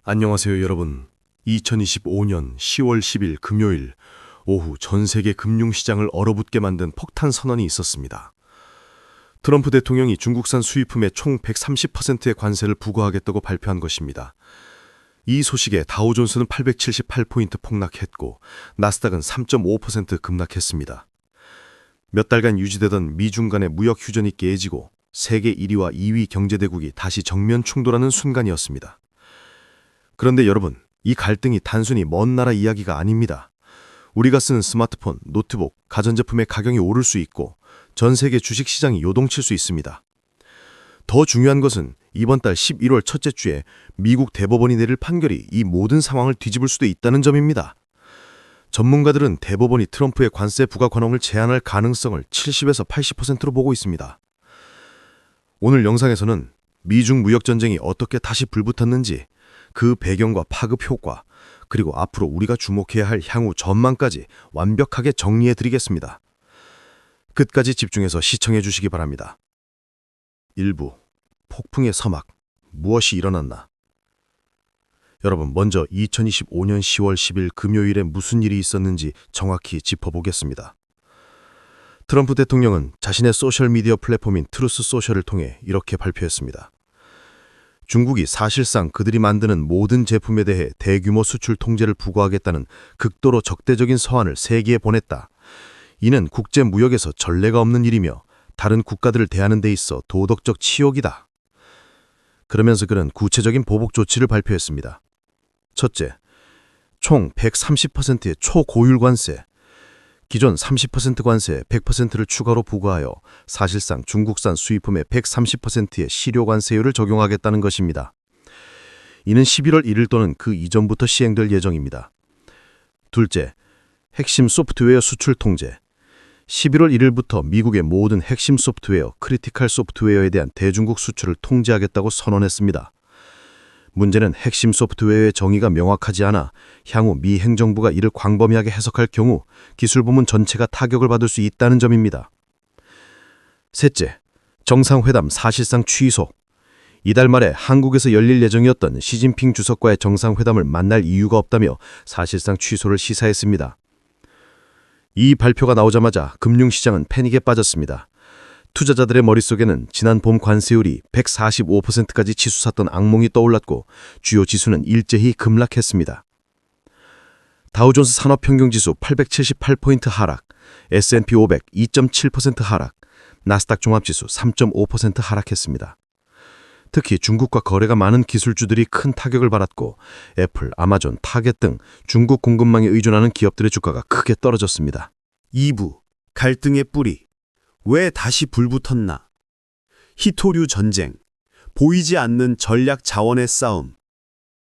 안녕하세요, 여러분. 2025년 10월 10일 금요일 오후 전 세계 금융시장을 얼어붙게 만든 폭탄 선언이 있었습니다. 트럼프 대통령이 중국산 수입품에 총 130%의 관세를 부과하겠다고 발표한 것입니다. 이 소식에 다우존스는 878포인트 폭락했고 나스닥은 3.5% 급락했습니다. 몇 달간 유지되던 미중 간의 무역 휴전이 깨지고 세계 1위와 2위 경제대국이 다시 정면 충돌하는 순간이었습니다. 그런데 여러분, 이 갈등이 단순히 먼 나라 이야기가 아닙니다. 우리가 쓰는 스마트폰, 노트북, 가전제품의 가격이 오를 수 있고 전 세계 주식시장이 요동칠 수 있습니다. 더 중요한 것은 이번 달 11월 첫째 주에 미국 대법원이 내릴 판결이 이 모든 상황을 뒤집을 수도 있다는 점입니다. 전문가들은 대법원이 트럼프의 관세 부과 권한을 제한할 가능성을 70에서 80%로 보고 있습니다. 오늘 영상에서는 미중 무역전쟁이 어떻게 다시 불붙었는지, 그 배경과 파급 효과, 그리고 앞으로 우리가 주목해야 할 향후 전망까지 완벽하게 정리해 드리겠습니다. 끝까지 집중해서 시청해 주시기 바랍니다. 1부. 폭풍의 서막. 무엇이 일어났나? 여러분, 먼저 2025년 10월 10일 금요일에 무슨 일이 있었는지 정확히 짚어보겠습니다. 트럼프 대통령은 자신의 소셜미디어 플랫폼인 트루스 소셜을 통해 이렇게 발표했습니다. 중국이 사실상 그들이 만드는 모든 제품에 대해 대규모 수출 통제를 부과하겠다는 극도로 적대적인 서한을 세계에 보냈다. 이는 국제무역에서 전례가 없는 일이며 다른 국가들을 대하는 데 있어 도덕적 치욕이다. 그러면서 그는 구체적인 보복 조치를 발표했습니다. 첫째, 총 130%의 초고율 관세. 기존 30% 관세 100%를 추가로 부과하여 사실상 중국산 수입품의 130%의 실효 관세율을 적용하겠다는 것입니다. 이는 11월 1일 또는 그 이전부터 시행될 예정입니다. 둘째, 핵심 소프트웨어 수출 통제. 11월 1일부터 미국의 모든 핵심 소프트웨어, 크리티컬 소프트웨어에 대한 대중국 수출을 통제하겠다고 선언했습니다. 문제는 핵심 소프트웨어의 정의가 명확하지 않아 향후 미 행정부가 이를 광범위하게 해석할 경우 기술 부문 전체가 타격을 받을 수 있다는 점입니다. 셋째, 정상회담 사실상 취소. 이달 말에 한국에서 열릴 예정이었던 시진핑 주석과의 정상회담을 만날 이유가 없다며 사실상 취소를 시사했습니다. 이 발표가 나오자마자 금융시장은 패닉에 빠졌습니다. 투자자들의 머릿속에는 지난 봄 관세율이 145%까지 치솟았던 악몽이 떠올랐고 주요 지수는 일제히 급락했습니다. 다우존스 산업평균지수 878포인트 하락, S&P 500 2.7% 하락, 나스닥 종합지수 3.5% 하락했습니다. 특히 중국과 거래가 많은 기술주들이 큰 타격을 받았고 애플, 아마존, 타겟 등 중국 공급망에 의존하는 기업들의 주가가 크게 떨어졌습니다. 2부. 갈등의 뿌리. 왜 다시 불붙었나? 히토류 전쟁. 보이지 않는 전략 자원의 싸움.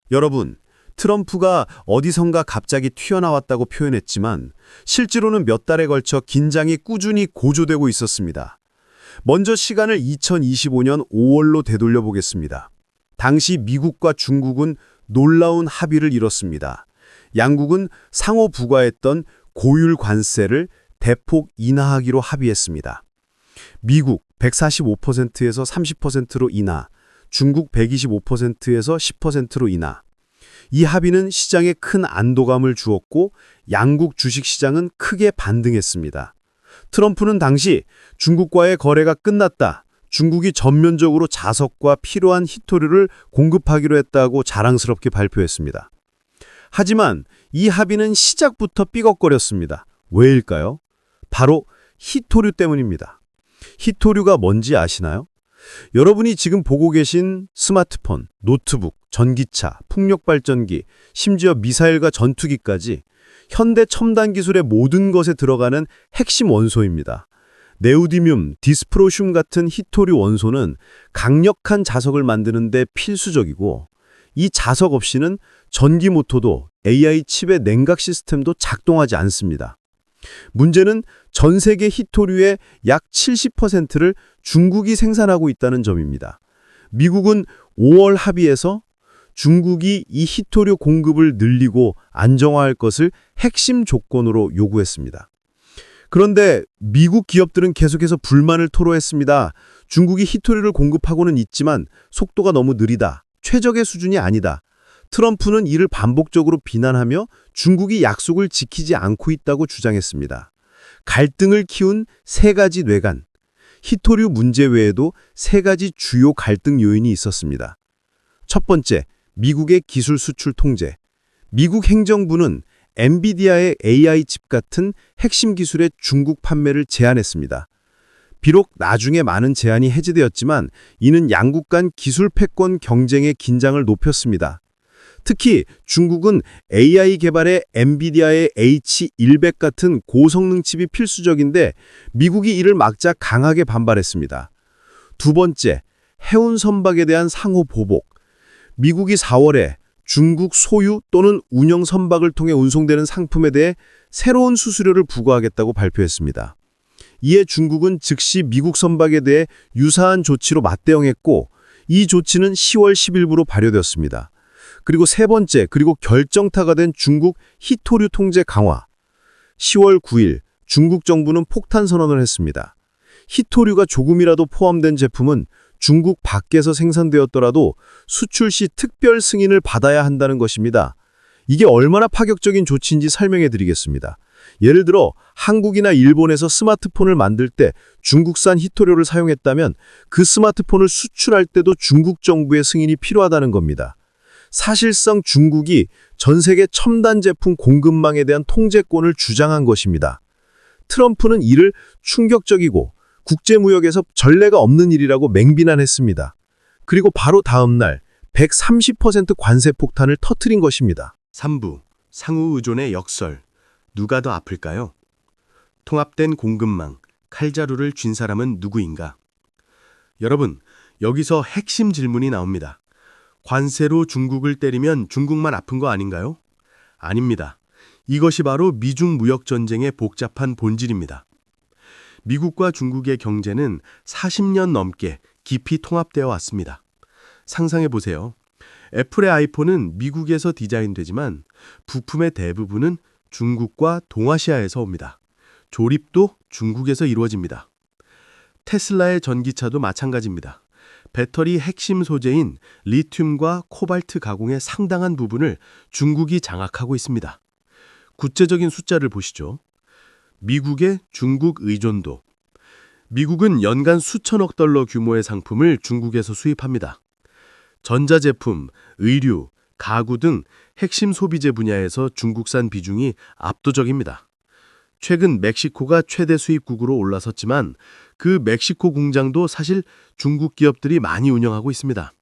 여러분, 트럼프가 어디선가 갑자기 튀어나왔다고 표현했지만 실제로는 몇 달에 걸쳐 긴장이 꾸준히 고조되고 있었습니다. 먼저 시간을 2025년 5월로 되돌려 보겠습니다. 당시 미국과 중국은 놀라운 합의를 이뤘습니다. 양국은 상호 부과했던 고율 관세를 대폭 인하하기로 합의했습니다. 미국 145%에서 30%로 인하, 중국 125%에서 10%로 인하. 이 합의는 시장에 큰 안도감을 주었고 양국 주식시장은 크게 반등했습니다. 트럼프는 당시 중국과의 거래가 끝났다, 중국이 전면적으로 자석과 필요한 히토류를 공급하기로 했다고 자랑스럽게 발표했습니다. 하지만 이 합의는 시작부터 삐걱거렸습니다. 왜일까요? 바로 히토류 때문입니다. 히토류가 뭔지 아시나요? 여러분이 지금 보고 계신 스마트폰, 노트북, 전기차, 풍력발전기, 심지어 미사일과 전투기까지 현대 첨단 기술의 모든 것에 들어가는 핵심 원소입니다. 네오디뮴, 디스프로슘 같은 히토류 원소는 강력한 자석을 만드는 데 필수적이고 이 자석 없이는 전기모터도 AI 칩의 냉각 시스템도 작동하지 않습니다. 문제는 전 세계 히토류의 약 70%를 중국이 생산하고 있다는 점입니다. 미국은 5월 합의에서 중국이 이 히토류 공급을 늘리고 안정화할 것을 핵심 조건으로 요구했습니다. 그런데 미국 기업들은 계속해서 불만을 토로했습니다. 중국이 히토류를 공급하고는 있지만 속도가 너무 느리다. 최적의 수준이 아니다. 트럼프는 이를 반복적으로 비난하며 중국이 약속을 지키지 않고 있다고 주장했습니다. 갈등을 키운 세 가지 뇌관, 히토류 문제 외에도 세 가지 주요 갈등 요인이 있었습니다. 첫 번째, 미국의 기술 수출 통제. 미국 행정부는 엔비디아의 AI 칩 같은 핵심 기술의 중국 판매를 제한했습니다. 비록 나중에 많은 제한이 해제되었지만 이는 양국 간 기술 패권 경쟁의 긴장을 높였습니다. 특히 중국은 AI 개발에 엔비디아의 H100 같은 고성능 칩이 필수적인데 미국이 이를 막자 강하게 반발했습니다. 두 번째, 해운 선박에 대한 상호 보복. 미국이 4월에 중국 소유 또는 운영 선박을 통해 운송되는 상품에 대해 새로운 수수료를 부과하겠다고 발표했습니다. 이에 중국은 즉시 미국 선박에 대해 유사한 조치로 맞대응했고 이 조치는 10월 10일부로 발효되었습니다. 그리고 세 번째, 그리고 결정타가 된 중국 히토류 통제 강화. 10월 9일 중국 정부는 폭탄 선언을 했습니다. 히토류가 조금이라도 포함된 제품은 중국 밖에서 생산되었더라도 수출 시 특별 승인을 받아야 한다는 것입니다. 이게 얼마나 파격적인 조치인지 설명해 드리겠습니다. 예를 들어 한국이나 일본에서 스마트폰을 만들 때 중국산 히토류를 사용했다면 그 스마트폰을 수출할 때도 중국 정부의 승인이 필요하다는 겁니다. 사실상 중국이 전 세계 첨단 제품 공급망에 대한 통제권을 주장한 것입니다. 트럼프는 이를 충격적이고 국제무역에서 전례가 없는 일이라고 맹비난했습니다. 그리고 바로 다음 날 130% 관세 폭탄을 터뜨린 것입니다. 3부 상호 의존의 역설. 누가 더 아플까요? 통합된 공급망, 칼자루를 쥔 사람은 누구인가? 여러분, 여기서 핵심 질문이 나옵니다. 관세로 중국을 때리면 중국만 아픈 거 아닌가요? 아닙니다. 이것이 바로 미중 무역 전쟁의 복잡한 본질입니다. 미국과 중국의 경제는 40년 넘게 깊이 통합되어 왔습니다. 상상해 보세요. 애플의 아이폰은 미국에서 디자인되지만 부품의 대부분은 중국과 동아시아에서 옵니다. 조립도 중국에서 이루어집니다. 테슬라의 전기차도 마찬가지입니다. 배터리 핵심 소재인 리튬과 코발트 가공의 상당한 부분을 중국이 장악하고 있습니다. 구체적인 숫자를 보시죠. 미국의 중국 의존도. 미국은 연간 수천억 달러 규모의 상품을 중국에서 수입합니다. 전자제품, 의류, 가구 등 핵심 소비재 분야에서 중국산 비중이 압도적입니다. 최근 멕시코가 최대 수입국으로 올라섰지만 그 멕시코 공장도 사실 중국 기업들이 많이 운영하고 있습니다.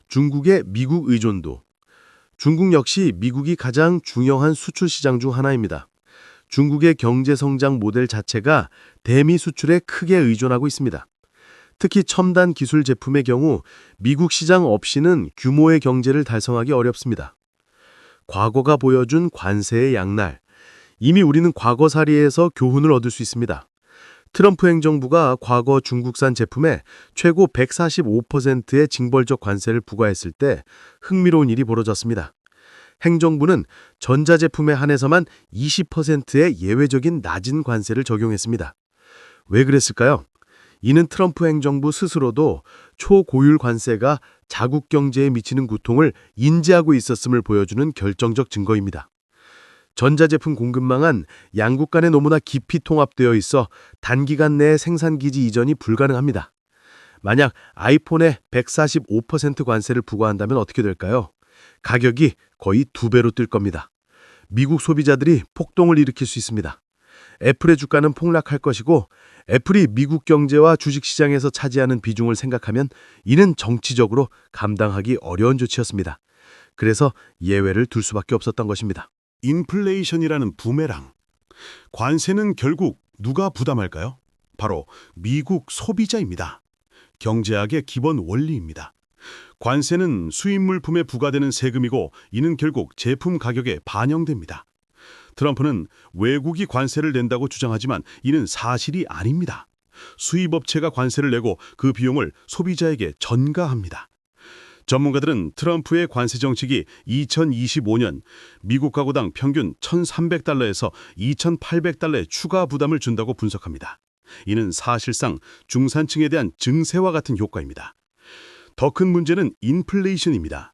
중국의 미국 의존도. 중국 역시 미국이 가장 중요한 수출 시장 중 하나입니다. 중국의 경제 성장 모델 자체가 대미 수출에 크게 의존하고 있습니다. 특히 첨단 기술 제품의 경우 미국 시장 없이는 규모의 경제를 달성하기 어렵습니다. 과거가 보여준 관세의 양날. 이미 우리는 과거 사례에서 교훈을 얻을 수 있습니다. 트럼프 행정부가 과거 중국산 제품에 최고 145%의 징벌적 관세를 부과했을 때 흥미로운 일이 벌어졌습니다. 행정부는 전자제품에 한해서만 20%의 예외적인 낮은 관세를 적용했습니다. 왜 그랬을까요? 이는 트럼프 행정부 스스로도 초고율 관세가 자국 경제에 미치는 고통을 인지하고 있었음을 보여주는 결정적 증거입니다. 전자제품 공급망은 양국 간에 너무나 깊이 통합되어 있어 단기간 내에 생산기지 이전이 불가능합니다. 만약 아이폰에 145% 관세를 부과한다면 어떻게 될까요? 가격이 거의 2배로 뛸 겁니다. 미국 소비자들이 폭동을 일으킬 수 있습니다. 애플의 주가는 폭락할 것이고 애플이 미국 경제와 주식시장에서 차지하는 비중을 생각하면 이는 정치적으로 감당하기 어려운 조치였습니다. 그래서 예외를 둘 수밖에 없었던 것입니다. 인플레이션이라는 부메랑. 관세는 결국 누가 부담할까요? 바로 미국 소비자입니다. 경제학의 기본 원리입니다. 관세는 수입 물품에 부과되는 세금이고 이는 결국 제품 가격에 반영됩니다. 트럼프는 외국이 관세를 낸다고 주장하지만 이는 사실이 아닙니다. 수입업체가 관세를 내고 그 비용을 소비자에게 전가합니다. 전문가들은 트럼프의 관세 정책이 2025년 미국 가구당 평균 1,300달러에서 2,800달러의 추가 부담을 준다고 분석합니다. 이는 사실상 중산층에 대한 증세와 같은 효과입니다. 더 큰 문제는 인플레이션입니다.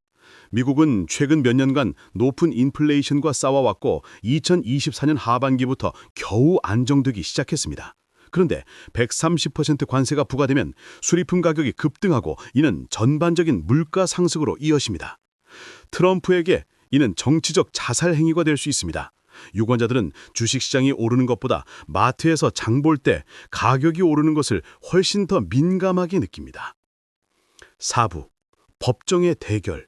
미국은 최근 몇 년간 높은 인플레이션과 싸워왔고 2024년 하반기부터 겨우 안정되기 시작했습니다. 그런데 130% 관세가 부과되면 수리품 가격이 급등하고 이는 전반적인 물가 상승으로 이어집니다. 트럼프에게 이는 정치적 자살 행위가 될 수 있습니다. 유권자들은 주식시장이 오르는 것보다 마트에서 장 볼 때 가격이 오르는 것을 훨씬 더 민감하게 느낍니다. 4부, 법정의 대결.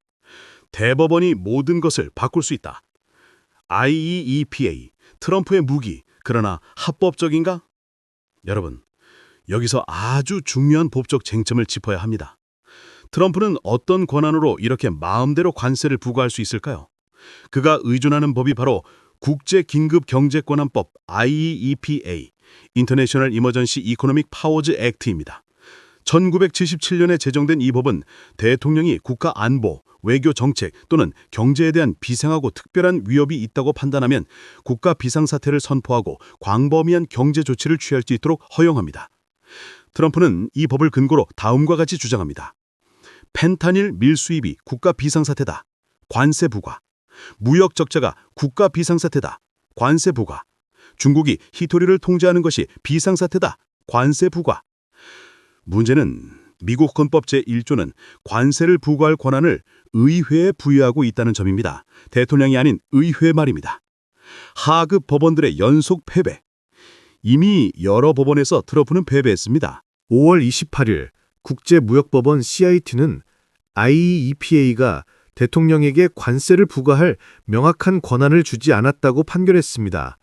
대법원이 모든 것을 바꿀 수 있다. IEEPA, 트럼프의 무기, 그러나 합법적인가? 여러분, 여기서 아주 중요한 법적 쟁점을 짚어야 합니다. 트럼프는 어떤 권한으로 이렇게 마음대로 관세를 부과할 수 있을까요? 그가 의존하는 법이 바로 국제긴급경제권한법 IEEPA, International Emergency Economic Powers Act입니다. 1977년에 제정된 이 법은 대통령이 국가 안보, 외교 정책 또는 경제에 대한 비상하고 특별한 위협이 있다고 판단하면 국가 비상사태를 선포하고 광범위한 경제 조치를 취할 수 있도록 허용합니다. 트럼프는 이 법을 근거로 다음과 같이 주장합니다. 펜타닐 밀수입이 국가 비상사태다. 관세 부과. 무역 적자가 국가 비상사태다. 관세 부과. 중국이 히토리를 통제하는 것이 비상사태다. 관세 부과. 문제는 미국 헌법 제1조는 관세를 부과할 권한을 의회에 부여하고 있다는 점입니다. 대통령이 아닌 의회 말입니다. 하급 법원들의 연속 패배. 이미 여러 법원에서 트럼프는 패배했습니다. 5월 28일 국제무역법원 CIT는 IEEPA가 대통령에게 관세를 부과할 명확한 권한을 주지 않았다고 판결했습니다.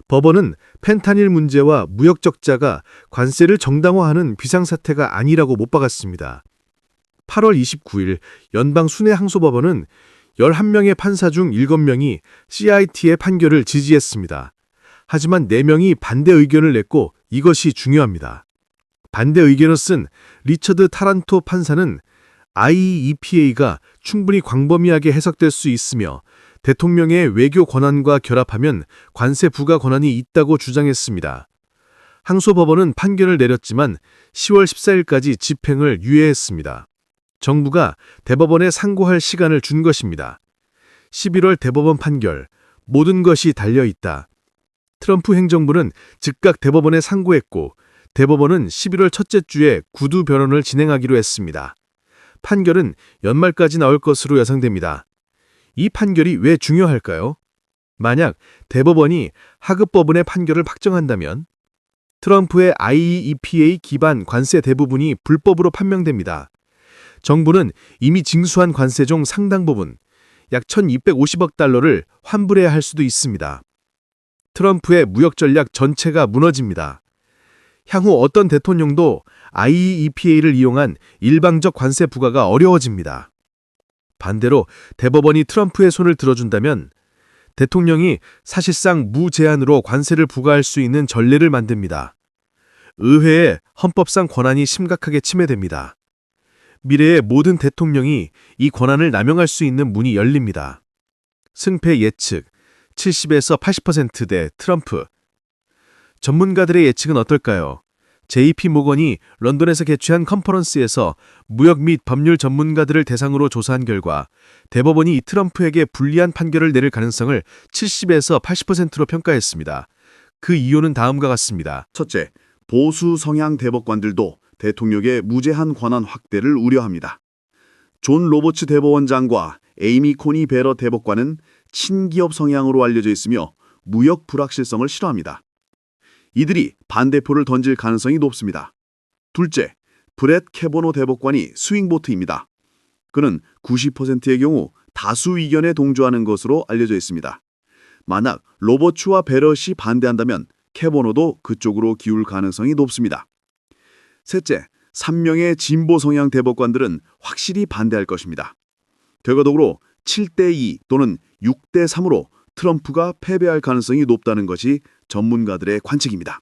법원은 펜타닐 문제와 무역 적자가 관세를 정당화하는 비상사태가 아니라고 못 박았습니다. 8월 29일 연방 순회항소법원은 11명의 판사 중 7명이 CIT의 판결을 지지했습니다. 하지만 4명이 반대 의견을 냈고 이것이 중요합니다. 반대 의견을 쓴 리처드 타란토 판사는 IEEPA가 충분히 광범위하게 해석될 수 있으며 대통령의 외교 권한과 결합하면 관세 부과 권한이 있다고 주장했습니다. 항소법원은 판결을 내렸지만 10월 14일까지 집행을 유예했습니다. 정부가 대법원에 상고할 시간을 준 것입니다. 11월 대법원 판결, 모든 것이 달려있다. 트럼프 행정부는 즉각 대법원에 상고했고 대법원은 11월 첫째 주에 구두 변론을 진행하기로 했습니다. 판결은 연말까지 나올 것으로 예상됩니다. 이 판결이 왜 중요할까요? 만약 대법원이 하급법원의 판결을 확정한다면 트럼프의 IEEPA 기반 관세 대부분이 불법으로 판명됩니다. 정부는 이미 징수한 관세 중 상당 부분, 약 1,250억 달러를 환불해야 할 수도 있습니다. 트럼프의 무역 전략 전체가 무너집니다. 향후 어떤 대통령도 IEEPA를 이용한 일방적 관세 부과가 어려워집니다. 반대로 대법원이 트럼프의 손을 들어준다면 대통령이 사실상 무제한으로 관세를 부과할 수 있는 전례를 만듭니다. 의회의 헌법상 권한이 심각하게 침해됩니다. 미래의 모든 대통령이 이 권한을 남용할 수 있는 문이 열립니다. 승패 예측 70에서 80%대 트럼프. 전문가들의 예측은 어떨까요? JP 모건이 런던에서 개최한 컨퍼런스에서 무역 및 법률 전문가들을 대상으로 조사한 결과 대법원이 트럼프에게 불리한 판결을 내릴 가능성을 70에서 80%로 평가했습니다. 그 이유는 다음과 같습니다. 첫째, 보수 성향 대법관들도 대통령의 무제한 권한 확대를 우려합니다. 존 로버츠 대법원장과 에이미 코니 베러 대법관은 친기업 성향으로 알려져 있으며 무역 불확실성을 싫어합니다. 이들이 반대표를 던질 가능성이 높습니다. 둘째, 브렛 캐보노 대법관이 스윙보트입니다. 그는 90%의 경우 다수 의견에 동조하는 것으로 알려져 있습니다. 만약 로버츠와 베럿이 반대한다면 캐보노도 그쪽으로 기울 가능성이 높습니다. 셋째, 3명의 진보 성향 대법관들은 확실히 반대할 것입니다. 결과적으로 7대2 또는 6대3으로 트럼프가 패배할 가능성이 높다는 것이 전문가들의 관측입니다.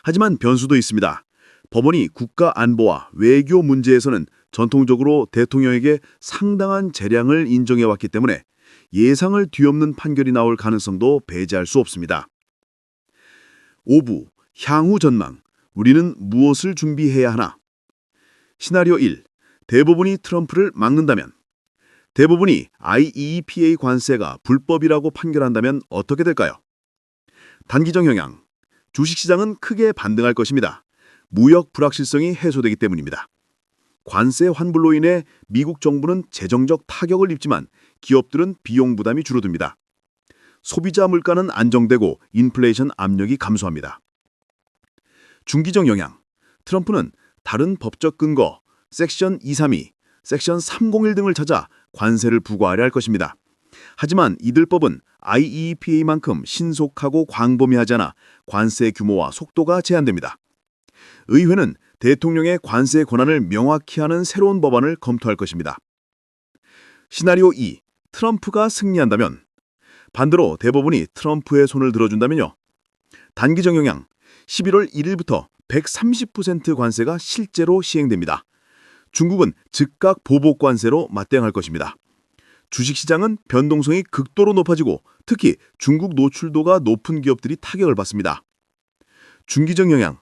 하지만 변수도 있습니다. 법원이 국가 안보와 외교 문제에서는 전통적으로 대통령에게 상당한 재량을 인정해왔기 때문에 예상을 뒤엎는 판결이 나올 가능성도 배제할 수 없습니다. 5부, 향후 전망. 우리는 무엇을 준비해야 하나? 시나리오 1. 대법원이 트럼프를 막는다면 대부분이 IEEPA 관세가 불법이라고 판결한다면 어떻게 될까요? 단기적 영향. 주식시장은 크게 반등할 것입니다. 무역 불확실성이 해소되기 때문입니다. 관세 환불로 인해 미국 정부는 재정적 타격을 입지만 기업들은 비용 부담이 줄어듭니다. 소비자 물가는 안정되고 인플레이션 압력이 감소합니다. 중기적 영향. 트럼프는 다른 법적 근거, 섹션 232, 섹션 301 등을 찾아 관세를 부과하려 할 것입니다. 하지만 이들 법은 IEEPA만큼 신속하고 광범위하지 않아 관세 규모와 속도가 제한됩니다. 의회는 대통령의 관세 권한을 명확히 하는 새로운 법안을 검토할 것입니다. 시나리오 2. 트럼프가 승리한다면. 반대로 대법원이 트럼프의 손을 들어준다면요. 단기적 영향. 11월 1일부터 130% 관세가 실제로 시행됩니다. 중국은 즉각 보복 관세로 맞대응할 것입니다. 주식시장은 변동성이 극도로 높아지고 특히 중국 노출도가 높은 기업들이 타격을 받습니다. 중기적 영향.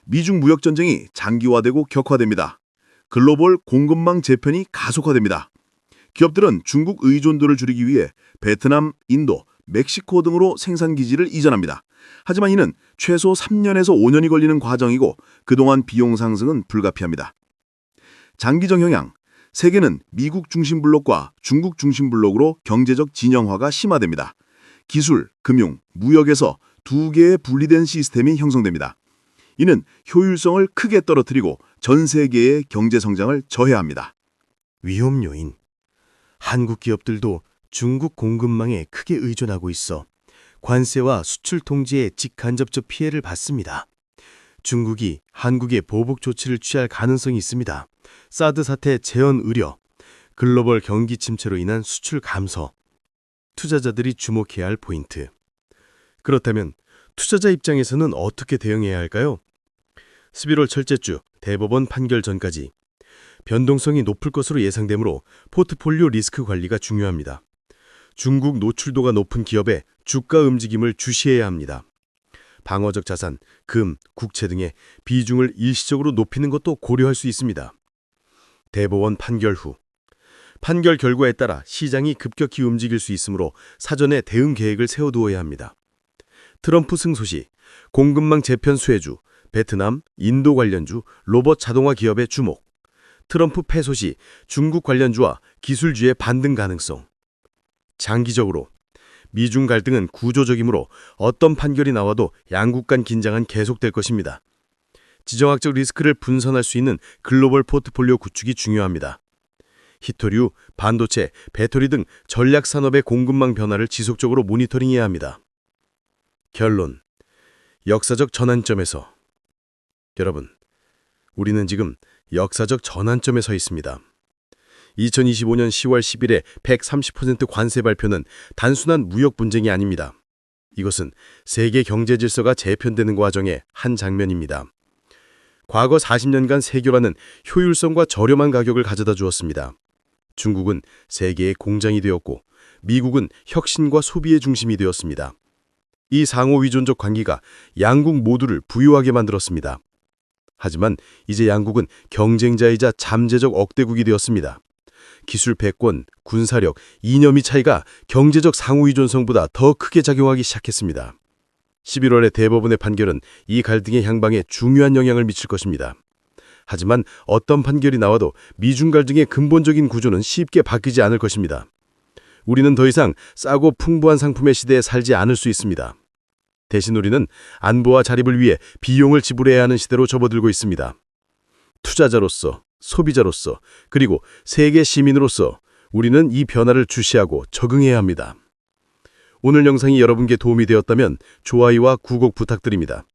미중 무역 전쟁이 장기화되고 격화됩니다. 글로벌 공급망 재편이 가속화됩니다. 기업들은 중국 의존도를 줄이기 위해 베트남, 인도, 멕시코 등으로 생산 기지를 이전합니다. 하지만 이는 최소 3년에서 5년이 걸리는 과정이고 그동안 비용 상승은 불가피합니다. 장기적 영향. 세계는 미국 중심 블록과 중국 중심 블록으로 경제적 진영화가 심화됩니다. 기술, 금융, 무역에서 두 개의 분리된 시스템이 형성됩니다. 이는 효율성을 크게 떨어뜨리고 전 세계의 경제 성장을 저해합니다. 위험 요인. 한국 기업들도 중국 공급망에 크게 의존하고 있어 관세와 수출 통제의 직간접적 피해를 받습니다. 중국이 한국에 보복 조치를 취할 가능성이 있습니다. 사드 사태 재현 우려, 글로벌 경기 침체로 인한 수출 감소, 투자자들이 주목해야 할 포인트. 그렇다면 투자자 입장에서는 어떻게 대응해야 할까요? 11월 첫째 주 대법원 판결 전까지 변동성이 높을 것으로 예상되므로 포트폴리오 리스크 관리가 중요합니다. 중국 노출도가 높은 기업의 주가 움직임을 주시해야 합니다. 방어적 자산, 금, 국채 등의 비중을 일시적으로 높이는 것도 고려할 수 있습니다. 대법원 판결 후. 판결 결과에 따라 시장이 급격히 움직일 수 있으므로 사전에 대응 계획을 세워두어야 합니다. 트럼프 승소 시 공급망 재편 수혜주, 베트남, 인도 관련주, 로봇 자동화 기업의 주목. 트럼프 패소 시 중국 관련주와 기술주의 반등 가능성. 장기적으로 미중 갈등은 구조적이므로 어떤 판결이 나와도 양국 간 긴장은 계속될 것입니다. 지정학적 리스크를 분산할 수 있는 글로벌 포트폴리오 구축이 중요합니다. 히토류, 반도체, 배터리 등 전략 산업의 공급망 변화를 지속적으로 모니터링해야 합니다. 결론. 역사적 전환점에서. 여러분, 우리는 지금 역사적 전환점에 서 있습니다. 2025년 10월 10일에 130% 관세 발표는 단순한 무역 분쟁이 아닙니다. 이것은 세계 경제 질서가 재편되는 과정의 한 장면입니다. 과거 40년간 세계화는 효율성과 저렴한 가격을 가져다 주었습니다. 중국은 세계의 공장이 되었고 미국은 혁신과 소비의 중심이 되었습니다. 이 상호 위존적 관계가 양국 모두를 부유하게 만들었습니다. 하지만 이제 양국은 경쟁자이자 잠재적 억대국이 되었습니다. 기술 패권, 군사력, 이념의 차이가 경제적 상호의존성보다 더 크게 작용하기 시작했습니다. 11월의 대법원의 판결은 이 갈등의 향방에 중요한 영향을 미칠 것입니다. 하지만 어떤 판결이 나와도 미중 갈등의 근본적인 구조는 쉽게 바뀌지 않을 것입니다. 우리는 더 이상 싸고 풍부한 상품의 시대에 살지 않을 수 있습니다. 대신 우리는 안보와 자립을 위해 비용을 지불해야 하는 시대로 접어들고 있습니다. 투자자로서, 소비자로서, 그리고 세계 시민으로서 우리는 이 변화를 주시하고 적응해야 합니다. 오늘 영상이 여러분께 도움이 되었다면 좋아요와 구독 부탁드립니다.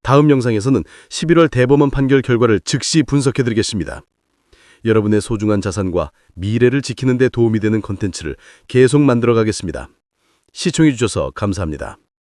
다음 영상에서는 11월 대법원 판결 결과를 즉시 분석해드리겠습니다. 여러분의 소중한 자산과 미래를 지키는 데 도움이 되는 콘텐츠를 계속 만들어가겠습니다. 시청해주셔서 감사합니다.